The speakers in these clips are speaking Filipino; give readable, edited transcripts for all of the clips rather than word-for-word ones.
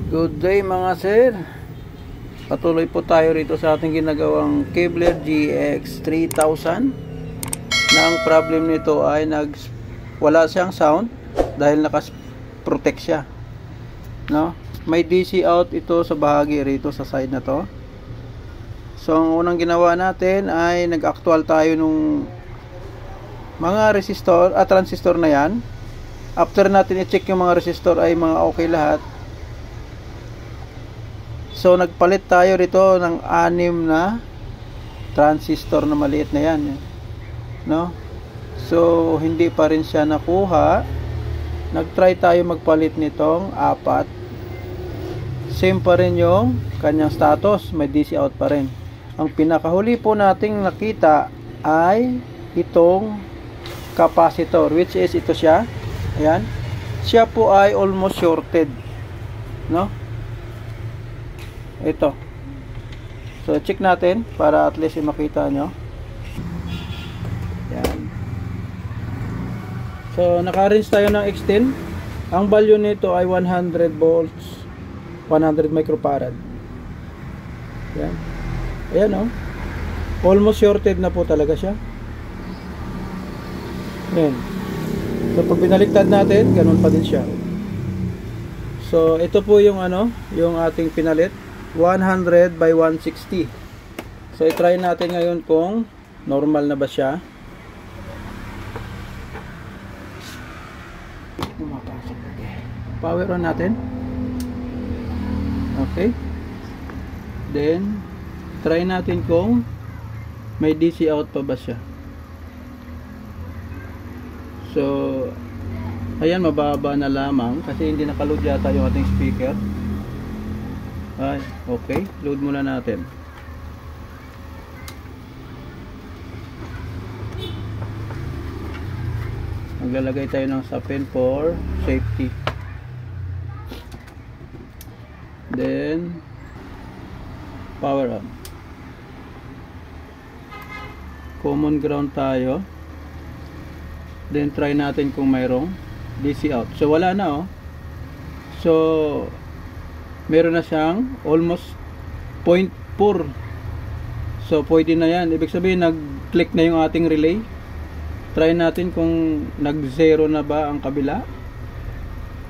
Good day mga sir. Patuloy po tayo rito sa ating ginagawang Kevlar GX3000 na ang problem nito ay wala siyang sound dahil naka-protect siya, no? May DC out ito sa bahagi rito sa side na to. So ang unang ginawa natin ay nag-actual tayo nung mga resistor at transistor na yan. After natin i-check yung mga resistor ay mga okay lahat. So nagpalit tayo rito ng 6 na transistor na maliit na yan, no? So hindi pa rin siya nakuha. Nagtry tayo magpalit nitong 4. Same pa rin yung kanyang status, may DC out pa rin. Ang pinakahuli po nating nakita ay itong capacitor, which is ito siya. Ayan. Siya po ay almost shorted, no? Ito. So check natin para at least makita nyo. Yan. So naka-range tayo ng X10. Ang value nito ay 100 volts, 100 microfarad. Yan. Ayan, oh. Almost shorted na po talaga siya. Yan. So pag binaliktad natin, ganun pa din siya. So ito po yung yung ating pinalit. 100 by 160. So i-try natin ngayon kung normal na ba siya. Power on natin. Okay. Then try natin kung may DC out pa ba siya. So ayan, mababa na lamang kasi hindi nakaload yata yung ating speaker. Ay, okay. Load muna natin. Maglalagay tayo ng sapin for safety. Then power on. Common ground tayo. Then try natin kung mayroong DC out. So wala na, oh. So meron na siyang almost 0.4. So pwede na yan. Ibig sabihin nag-click na yung ating relay. Try natin kung nag-0 na ba ang kabila.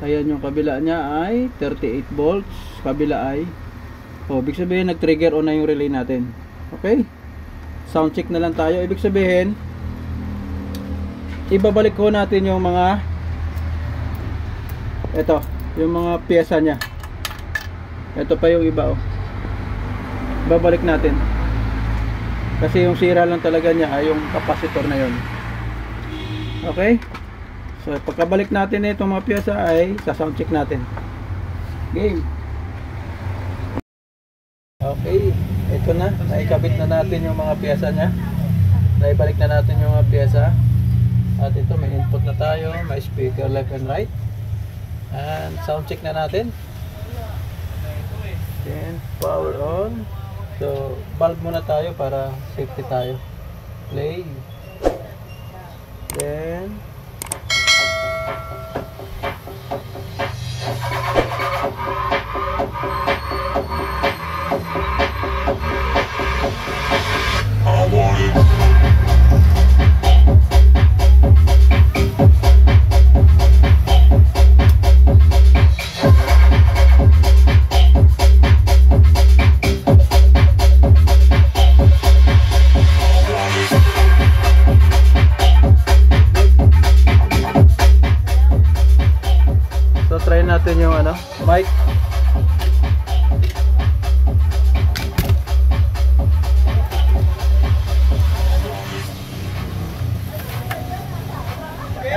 Ayan, yung kabila niya ay 38 volts. Kabila ay ibig sabihin nag-trigger on na yung relay natin. Okay, sound check na lang tayo. Ibig sabihin ibabalik ko natin yung mga yung mga pyesa nya. Ito pa yung iba, oh. Babalik natin. Kasi yung sira lang talaga niya ay yung capacitor na yon. Okay? So pagkabalik natin itong mga pyesa ay sa-sound check natin. Game. Okay, ito na. Naikabit na natin yung mga pyesa niya. Naibalik na natin yung mga pyesa. At ito, may input na tayo. May speaker left and right. And sound check na natin. Then power on. So bulb muna tayo para safety tayo. Play. Then try natin yung mic.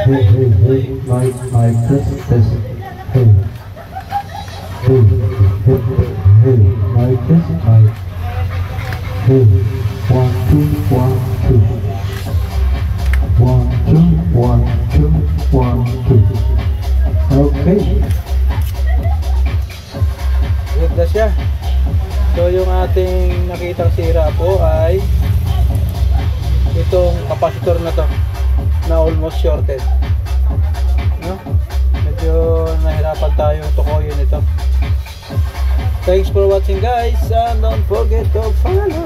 Hey, mic, test. Hey, mic, test, mic. Hey, 1, 2, 1, 2. 1, 2, 1, 2, 1, 2. Okay. Good na siya. So yung ating nakitang sira po ay itong capacitor na to na almost shorted, no? Medyo nahirapan tayong tukoyin ito. Thanks for watching guys, and don't forget to follow.